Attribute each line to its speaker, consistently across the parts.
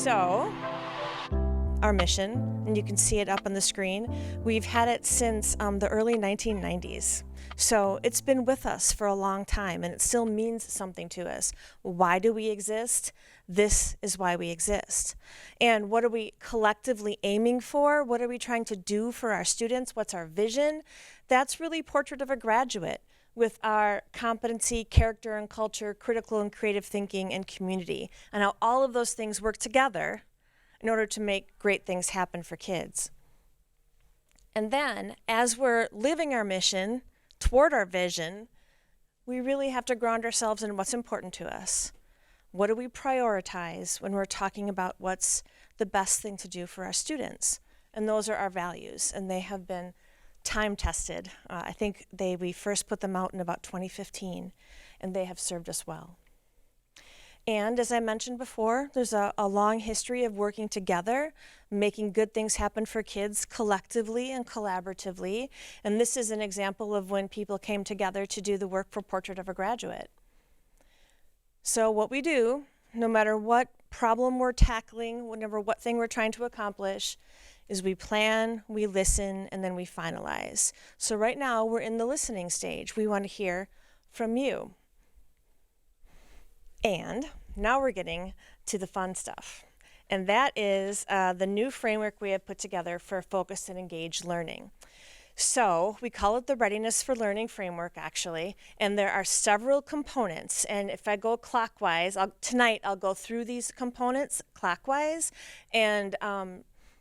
Speaker 1: So, our mission, and you can see it up on the screen, we've had it since the early 1990s. So it's been with us for a long time, and it still means something to us. Why do we exist? This is why we exist. And what are we collectively aiming for? What are we trying to do for our students? What's our vision? That's really Portrait of a Graduate, with our competency, character and culture, critical and creative thinking, and community, and how all of those things work together in order to make great things happen for kids. And then, as we're living our mission toward our vision, we really have to ground ourselves in what's important to us. What do we prioritize when we're talking about what's the best thing to do for our students? And those are our values, and they have been time tested. I think we first put them out in about 2015, and they have served us well. And as I mentioned before, there's a long history of working together, making good things happen for kids collectively and collaboratively. And this is an example of when people came together to do the work for Portrait of a Graduate. So what we do, no matter what problem we're tackling, whatever what thing we're trying to accomplish, is we plan, we listen, and then we finalize. So right now we're in the listening stage. We want to hear from you. And now we're getting to the fun stuff. And that is the new framework we have put together for focused and engaged learning. So we call it the Readiness for Learning framework, actually, and there are several components. And if I go clockwise, tonight I'll go through these components clockwise and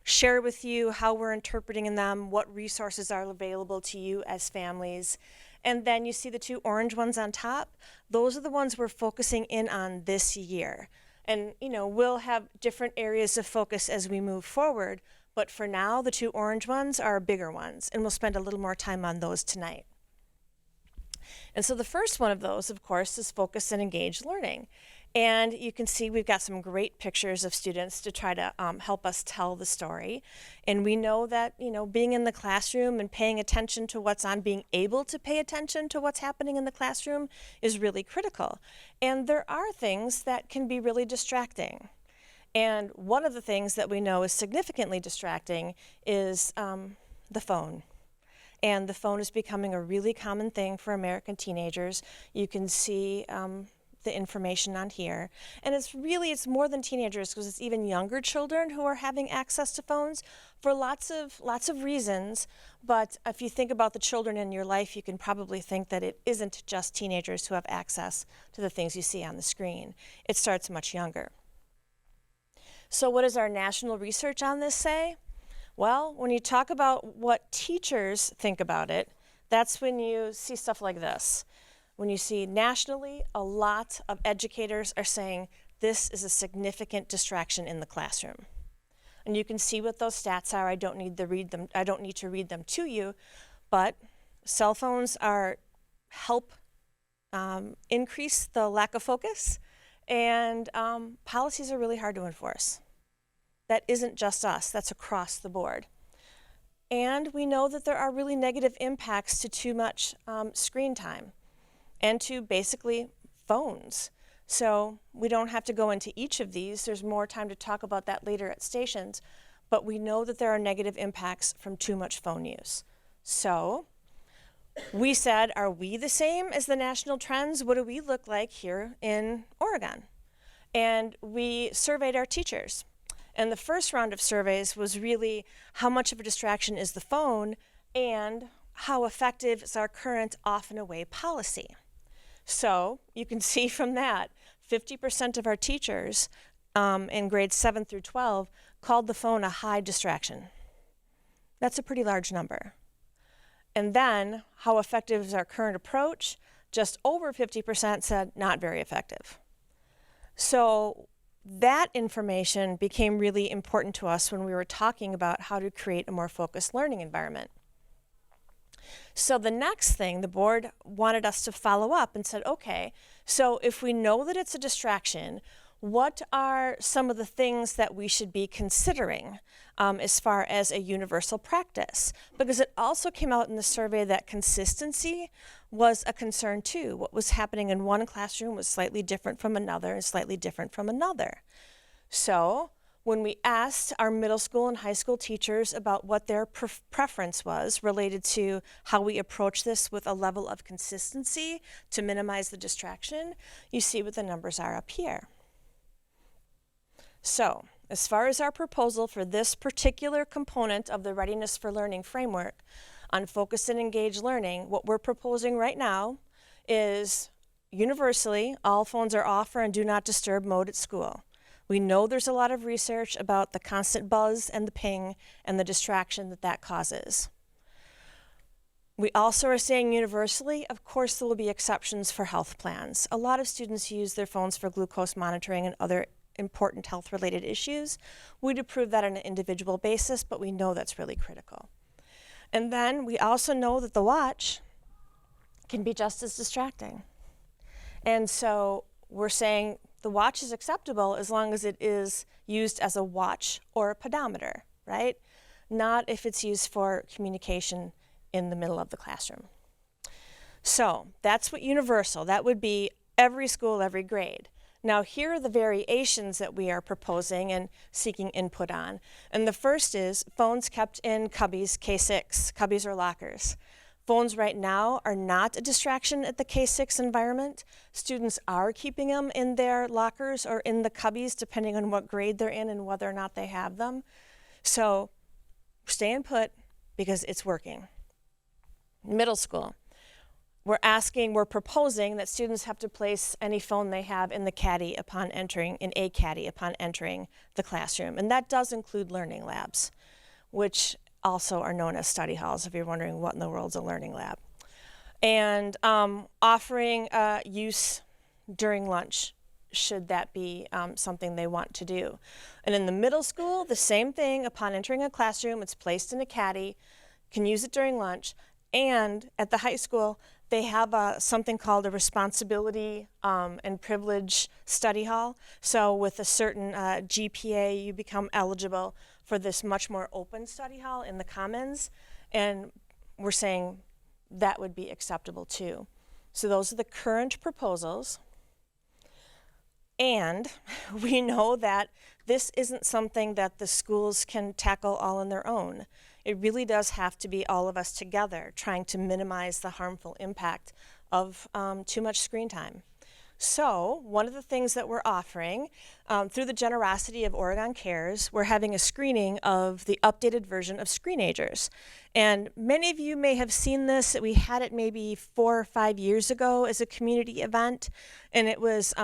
Speaker 1: share with you how we're interpreting them, what resources are available to you as families. And then you see the two orange ones on top. Those are the ones we're focusing in on this year. And we'll have different areas of focus as we move forward, but for now, the two orange ones are bigger ones, and we'll spend a little more time on those tonight. And so the first one of those, of course, is focused and engaged learning. And you can see we've got some great pictures of students to try to help us tell the story. And we know that, being in the classroom and paying attention to what's on, being able to pay attention to what's happening in the classroom is really critical. And there are things that can be really distracting. And one of the things that we know is significantly distracting is the phone. And the phone is becoming a really common thing for American teenagers. You can see the information on here. And it's more than teenagers, because it's even younger children who are having access to phones for lots of reasons. But if you think about the children in your life, you can probably think that it isn't just teenagers who have access to the things you see on the screen. It starts much younger. So what does our national research on this say? Well, when you talk about what teachers think about it, that's when you see stuff like this. When you see nationally, a lot of educators are saying this is a significant distraction in the classroom. And you can see what those stats are. I don't need to read them to you, but cell phones help increase the lack of focus, and policies are really hard to enforce. That isn't just us, that's across the board. And we know that there are really negative impacts to too much screen time and to basically phones. So we don't have to go into each of these. There's more time to talk about that later at stations, but we know that there are negative impacts from too much phone use. So we said, are we the same as the national trends? What do we look like here in Oregon? And we surveyed our teachers. And the first round of surveys was really how much of a distraction is the phone and how effective is our current off and away policy. So you can see from that, 50% of our teachers in grades 7 through 12 called the phone a high distraction. That's a pretty large number. And then how effective is our current approach? Just over 50% said not very effective. So that information became really important to us when we were talking about how to create a more focused learning environment. So the next thing, the board wanted us to follow up and said, okay, so if we know that it's a distraction, what are some of the things that we should be considering as far as a universal practice? Because it also came out in the survey that consistency was a concern too. What was happening in one classroom was slightly different from another and slightly different from another. So When we asked our middle school and high school teachers about what their preference was related to how we approach this with a level of consistency to minimize the distraction, you see what the numbers are up here. So, as far as our proposal for this particular component of the Readiness for Learning framework on focused and engaged learning, what we're proposing right now is universally, all phones are off or in do not disturb mode at school. We know there's a lot of research about the constant buzz and the ping and the distraction that that causes. We also are saying universally, of course there will be exceptions for health plans. A lot of students use their phones for glucose monitoring and other important health-related issues. We'd approve that on an individual basis, but we know that's really critical. And then we also know that the watch can be just as distracting. And so we're saying the watch is acceptable as long as it is used as a watch or a pedometer, right? Not if it's used for communication in the middle of the classroom. So that's what universal, that would be every school, every grade. Now here are the variations that we are proposing and seeking input on. And the first is phones kept in cubbies, K6. Cubbies are lockers. Phones right now are not a distraction at the K6 environment. Students are keeping them in their lockers or in the cubbies depending on what grade they're in and whether or not they have them. So stay put because it's working. Middle school. We're proposing that students have to place any phone they have in a caddy upon entering the classroom. And that does include learning labs, which also are known as study halls, if you're wondering what in the world's a learning lab. And offering use during lunch, should that be something they want to do. And in the middle school, the same thing. Upon entering a classroom, it's placed in a caddy, can use it during lunch. And at the high school, they have something called a responsibility and privilege study hall. So with a certain GPA, you become eligible for this much more open study hall in the commons. And we're saying that would be acceptable too. So those are the current proposals. And we know that this isn't something that the schools can tackle all on their own. It really does have to be all of us together trying to minimize the harmful impact of too much screen time. So one of the things that we're offering through the generosity of Oregon Cares, we're having a screening of the updated version of Screenagers. And many of you may have seen this. We had it maybe 4 or 5 years ago as a community event, and it was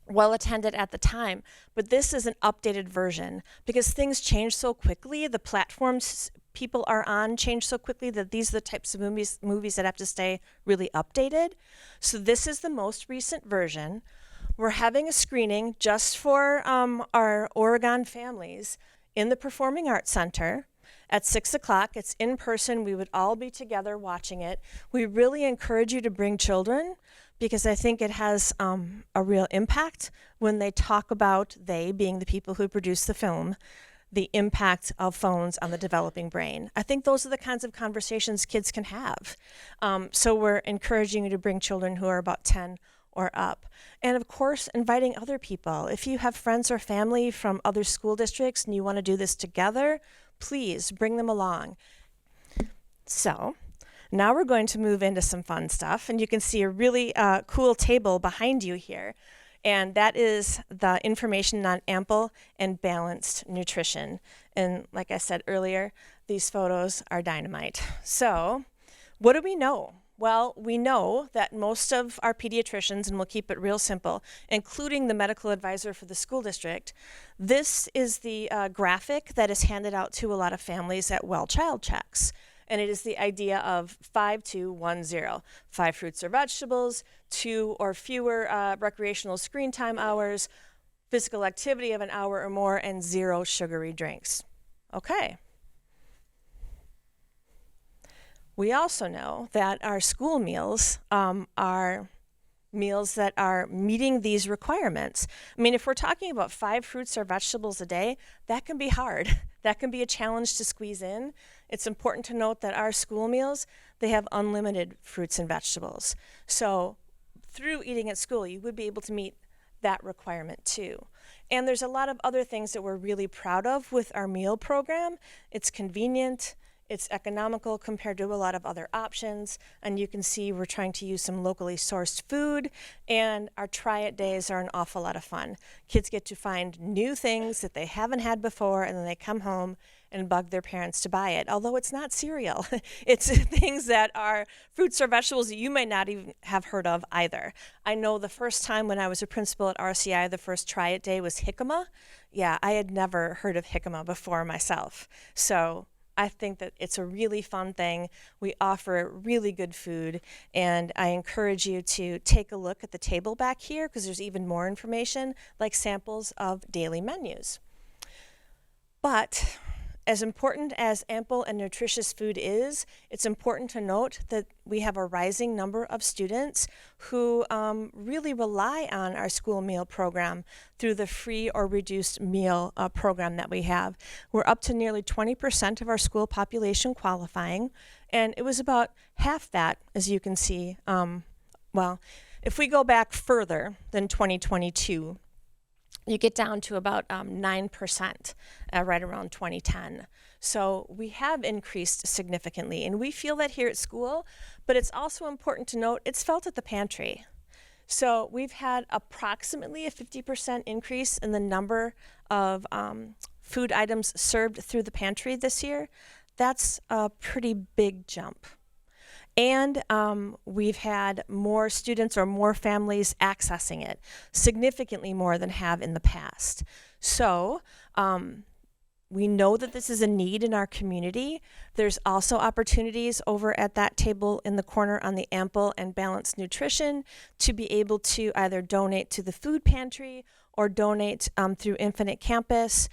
Speaker 1: well attended at the time, but this is an updated version because things change so quickly. The platforms people are on change so quickly that these are the types of movies that have to stay really updated. So this is the most recent version. We're having a screening just for our Oregon families in the Performing Arts Center at 6 o'clock. It's in person. We would all be together watching it. We really encourage you to bring children because I think it has a real impact when they talk about, they being the people who produce the film, the impact of phones on the developing brain. I think those are the kinds of conversations kids can have. So we're encouraging you to bring children who are about 10 or up. And of course, inviting other people. If you have friends or family from other school districts and you want to do this together, please bring them along. So now we're going to move into some fun stuff, and you can see a really cool table behind you here, and that is the information on ample and balanced nutrition. And like I said earlier, these photos are dynamite. So what do we know? Well, we know that most of our pediatricians, and we'll keep it real simple, including the medical advisor for the school district, this is the graphic that is handed out to a lot of families at well child checks. And it is the idea of 5-2-1-0. 5 fruits or vegetables, 2 or fewer recreational screen time hours, physical activity of an hour or more, and 0 sugary drinks. Okay. We also know that our school meals are meals that are meeting these requirements. I mean, if we're talking about 5 fruits or vegetables a day, that can be hard. That can be a challenge to squeeze in. It's important to note that our school meals, they have unlimited fruits and vegetables. So through eating at school, you would be able to meet that requirement too. And there's a lot of other things that we're really proud of with our meal program. It's convenient, it's economical compared to a lot of other options, and you can see we're trying to use some locally sourced food, and our try it days are an awful lot of fun. Kids get to find new things that they haven't had before, and then they come home and bug their parents to buy it. Although it's not cereal, it's things that are fruits or vegetables that you may not even have heard of either. I know the first time when I was a principal at RCI, the first try it day was jicama. Yeah, I had never heard of jicama before myself. So I think that it's a really fun thing. We offer really good food, and I encourage you to take a look at the table back here because there's even more information, like samples of daily menus. But as important as ample and nutritious food is, it's important to note that we have a rising number of students who really rely on our school meal program through the free or reduced meal program that we have. We're up to nearly 20% of our school population qualifying, and it was about half that, as you can see. Well, if we go back further than 2022, you get down to about 9% right around 2010. So we have increased significantly, and we feel that here at school, but it's also important to note it's felt at the pantry. So we've had approximately a 50% increase in the number of food items served through the pantry this year. That's a pretty big jump. And we've had more students or more families accessing it, significantly more than have in the past. So we know that this is a need in our community. There's also opportunities over at that table in the corner on the ample and balanced nutrition to be able to either donate to the food pantry or donate through Infinite Campus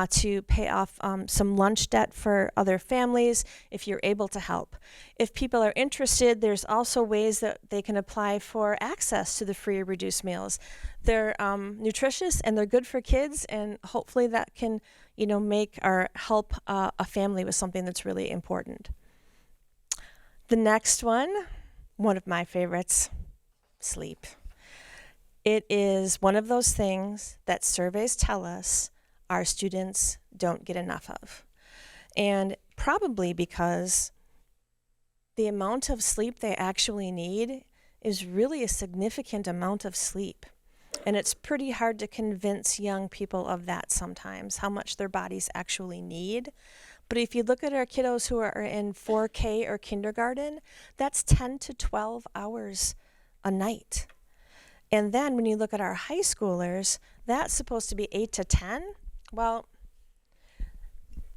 Speaker 1: to pay off some lunch debt for other families if you're able to help. If people are interested, there's also ways that they can apply for access to the free or reduced meals. They're nutritious and they're good for kids, and hopefully that can, make or help a family with something that's really important. The next one of my favorites, sleep. It is one of those things that surveys tell us our students don't get enough of. And probably because the amount of sleep they actually need is really a significant amount of sleep. And it's pretty hard to convince young people of that sometimes, how much their bodies actually need. But if you look at our kiddos who are in 4K or kindergarten, that's 10 to 12 hours a night. And then when you look at our high schoolers, that's supposed to be 8 to 10. Well,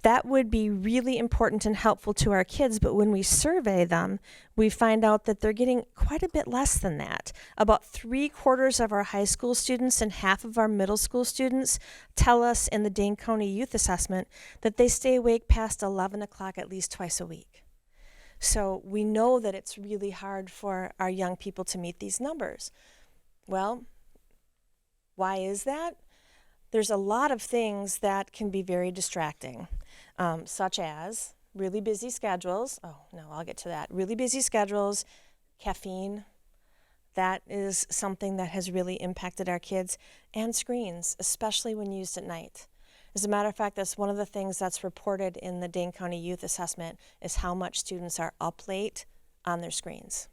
Speaker 1: that would be really important and helpful to our kids, but when we survey them, we find out that they're getting quite a bit less than that. About 3/4 of our high school students and half of our middle school students tell us in the Dane County Youth Assessment that they stay awake past 11 o'clock at least twice a week. So we know that it's really hard for our young people to meet these numbers. Well, why is that? There's a lot of things that can be very distracting, such as really busy schedules. Oh, no, I'll get to that. Really busy schedules, caffeine. That is something that has really impacted our kids, and screens, especially when used at night. As a matter of fact, that's one of the things that's reported in the Dane County Youth Assessment is how much students are up late on their screens.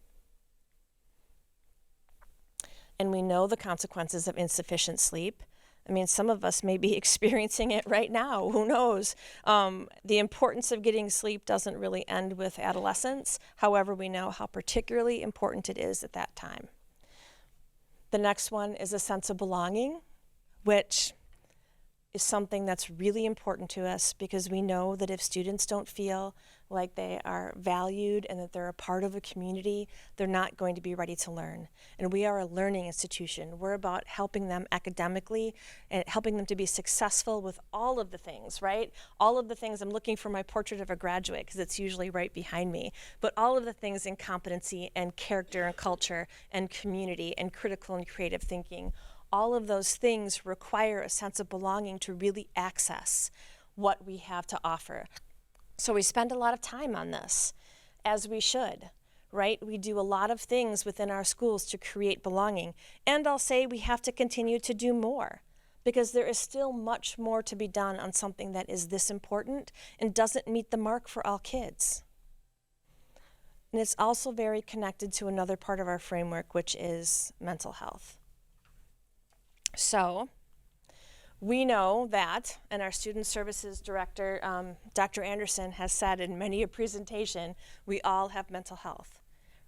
Speaker 1: And we know the consequences of insufficient sleep. I mean, some of us may be experiencing it right now. Who knows? The importance of getting sleep doesn't really end with adolescence. However, we know how particularly important it is at that time. The next one is a sense of belonging, which is something that's really important to us because we know that if students don't feel like they are valued and that they're a part of a community, they're not going to be ready to learn. And we are a learning institution. We're about helping them academically and helping them to be successful with all of the things, right? All of the things, I'm looking for my portrait of a graduate because it's usually right behind me, but all of the things in competency and character and culture and community and critical and creative thinking. All of those things require a sense of belonging to really access what we have to offer. So we spend a lot of time on this, as we should, right? We do a lot of things within our schools to create belonging. And I'll say we have to continue to do more. because there is still much more to be done on something that is this important and doesn't meet the mark for all kids. And it's also very connected to another part of our framework, which is mental health. So we know that, and our Student Services Director, Dr. Anderson, has said in many a presentation, we all have mental health,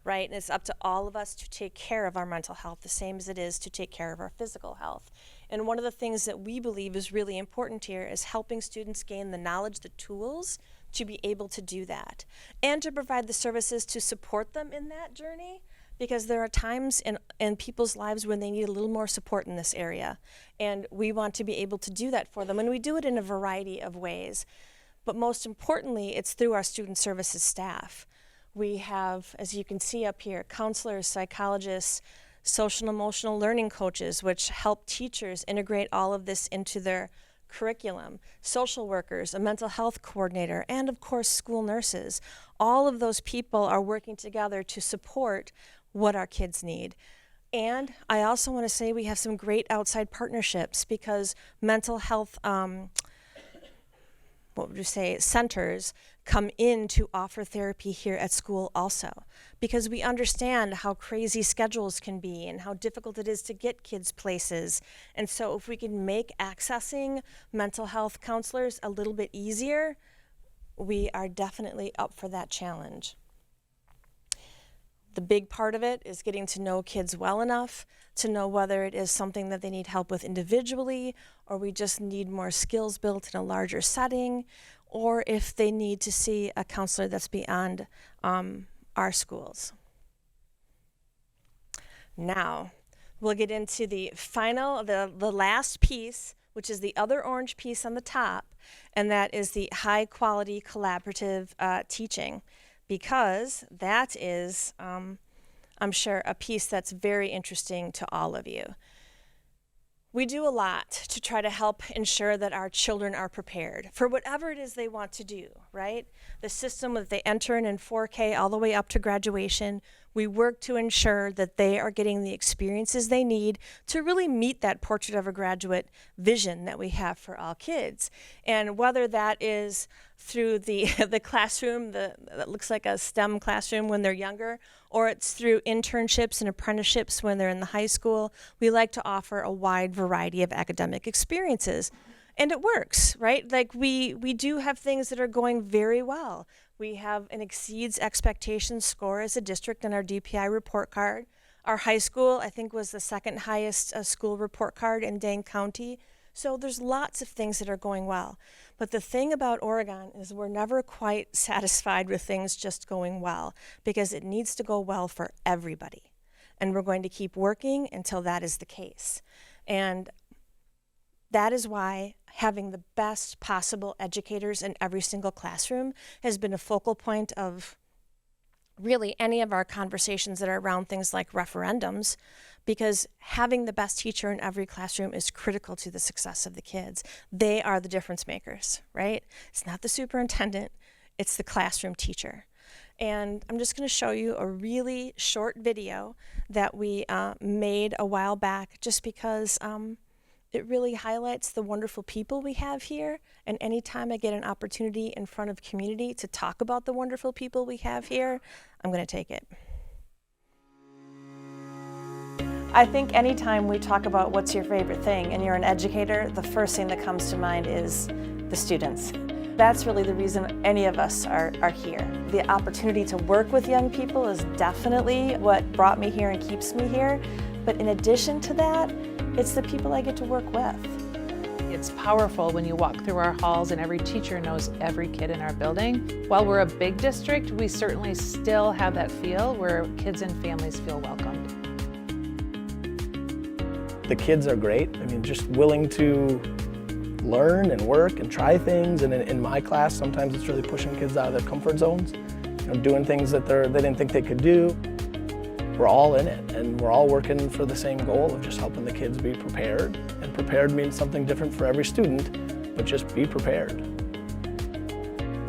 Speaker 1: right? And it's up to all of us to take care of our mental health, the same as it is to take care of our physical health. And one of the things that we believe is really important here is helping students gain the knowledge, the tools, to be able to do that, and to provide the services to support them in that journey, because there are times in people's lives when they need a little more support in this area, and we want to be able to do that for them, and we do it in a variety of ways. But most importantly, it's through our student services staff. We have, as you can see up here, counselors, psychologists, social and emotional learning coaches, which help teachers integrate all of this into their curriculum, social workers, a mental health coordinator, and of course school nurses. All of those people are working together to support what our kids need. And I also want to say we have some great outside partnerships, because mental health centers come in to offer therapy here at school also, because we understand how crazy schedules can be and how difficult it is to get kids places. And so if we can make accessing mental health counselors a little bit easier, we are definitely up for that challenge. The big part of it is getting to know kids well enough to know whether it is something that they need help with individually, or we just need more skills built in a larger setting, or if they need to see a counselor that's beyond our schools. Now, we'll get into the last piece, which is the other orange piece on the top, and that is the high quality collaborative teaching, because that is, I'm sure, a piece that's very interesting to all of you. We do a lot to try to help ensure that our children are prepared for whatever it is they want to do, right? The system that they enter in 4K all the way up to graduation, we work to ensure that they are getting the experiences they need to really meet that portrait of a graduate vision that we have for all kids. And whether that is through the classroom that looks like a STEM classroom when they're younger, or it's through internships and apprenticeships when they're in the high school, we like to offer a wide variety of academic experiences. And it works, right? Like we do have things that are going very well. We have an exceeds expectations score as a district in our DPI report card. Our high school, I think, was the second highest school report card in Dane County. So there's lots of things that are going well. But the thing about Oregon is we're never quite satisfied with things just going well, because it needs to go well for everybody. And we're going to keep working until that is the case. And that is why having the best possible educators in every single classroom has been a focal point of really any of our conversations that are around things like referendums, because having the best teacher in every classroom is critical to the success of the kids. They are the difference makers, right? It's not the superintendent, it's the classroom teacher. And I'm just going to show you a really short video that we made a while back, just because it really highlights the wonderful people we have here. And anytime I get an opportunity in front of community to talk about the wonderful people we have here, I'm going to take it. I think anytime we talk about what's your favorite thing and you're an educator, the first thing that comes to mind is the students. That's really the reason any of us are here. The opportunity to work with young people is definitely what brought me here and keeps me here. But in addition to that, it's the people I get to work with.
Speaker 2: It's powerful when you walk through our halls and every teacher knows every kid in our building. While we're a big district, we certainly still have that feel where kids and families feel welcomed.
Speaker 3: The kids are great. I mean, just willing to learn and work and try things. And in my class, sometimes it's really pushing kids out of their comfort zones, doing things that they didn't think they could do. We're all in it, and we're all working for the same goal of just helping the kids be prepared. And prepared means something different for every student, but just be prepared.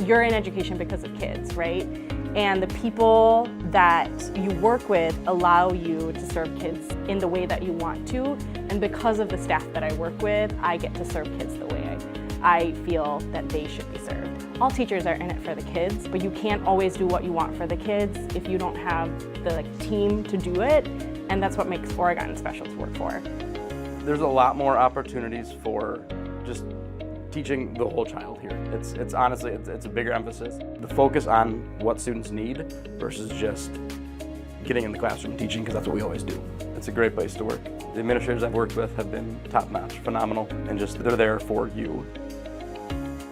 Speaker 4: You're in education because of kids, right? And the people that you work with allow you to serve kids in the way that you want to, And because of the staff that I work with, I get to serve kids the way I feel that they should be served. All teachers are in it for the kids, but you can't always do what you want for the kids if you don't have the team to do it, and that's what makes Oregon special to work for.
Speaker 5: There's a lot more opportunities for just teaching the whole child here. It's honestly, it's a bigger emphasis. The focus on what students need versus just getting in the classroom and teaching, because that's what we always do. It's a great place to work. The administrators I've worked with have been top-notch, phenomenal, and just they're there for you.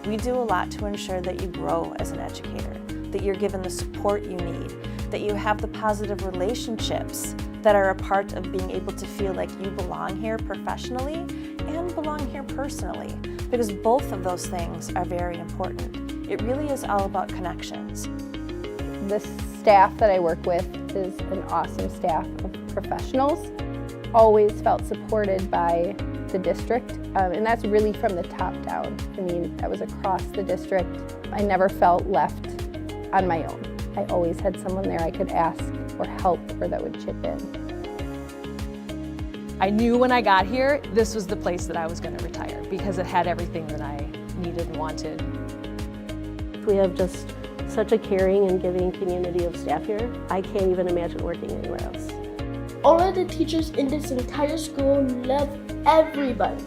Speaker 1: We do a lot to ensure that you grow as an educator, that you're given the support you need, that you have the positive relationships that are a part of being able to feel like you belong here professionally and belong here personally, because both of those things are very important. It really is all about connections.
Speaker 6: The staff that I work with is an awesome staff of professionals. Always felt supported by the district, and that's really from the top down. I mean, that was across the district. I never felt left on my own. I always had someone there I could ask for help or that would chip in.
Speaker 7: I knew when I got here, this was the place that I was going to retire because it had everything that I needed and wanted.
Speaker 8: We have just such a caring and giving community of staff here. I can't even imagine working anywhere else.
Speaker 9: All of the teachers in this entire school love everybody.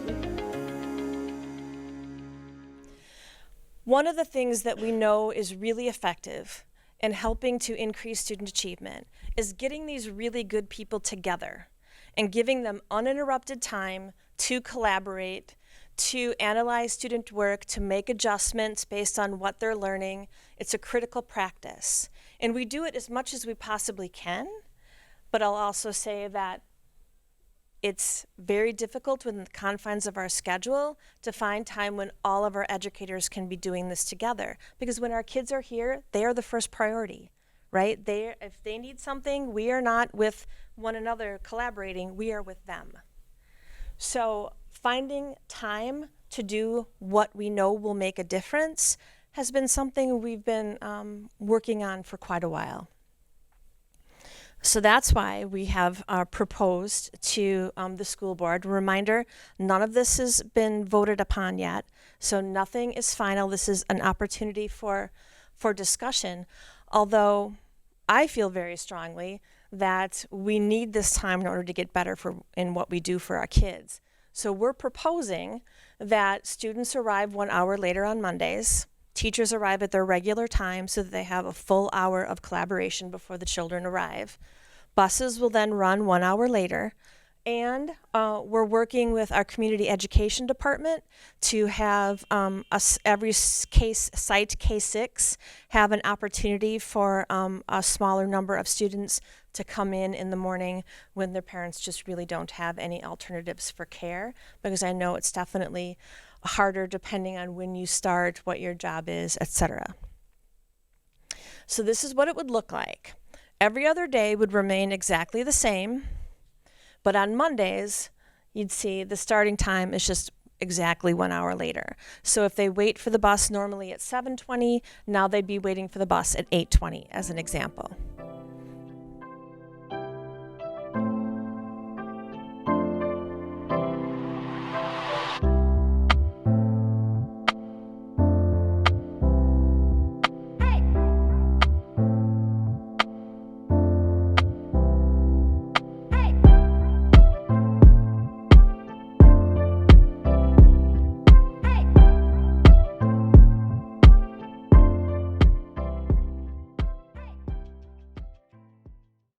Speaker 1: One of the things that we know is really effective in helping to increase student achievement is getting these really good people together and giving them uninterrupted time to collaborate, to analyze student work, to make adjustments based on what they're learning. It's a critical practice. And we do it as much as we possibly can, but I'll also say that it's very difficult within the confines of our schedule to find time when all of our educators can be doing this together. Because when our kids are here, they are the first priority, right? If they need something, we are not with one another collaborating, we are with them. So finding time to do what we know will make a difference has been something we've been working on for quite a while. So that's why we have proposed to the school board. Reminder, none of this has been voted upon yet, so nothing is final. This is an opportunity for discussion, although I feel very strongly that we need this time in order to get better in what we do for our kids. So we're proposing that students arrive 1 hour later on Mondays, teachers arrive at their regular time so that they have a full hour of collaboration before the children arrive. Buses will then run 1 hour later, and we're working with our community education department to have every site K6 have an opportunity for a smaller number of students to come in the morning when their parents just really don't have any alternatives for care, because I know it's definitely harder depending on when you start, what your job is, etc. So this is what it would look like. Every other day would remain exactly the same, but on Mondays, you'd see the starting time is just exactly 1 hour later. So if they wait for the bus normally at 7:20, now they'd be waiting for the bus at 8:20 as an example.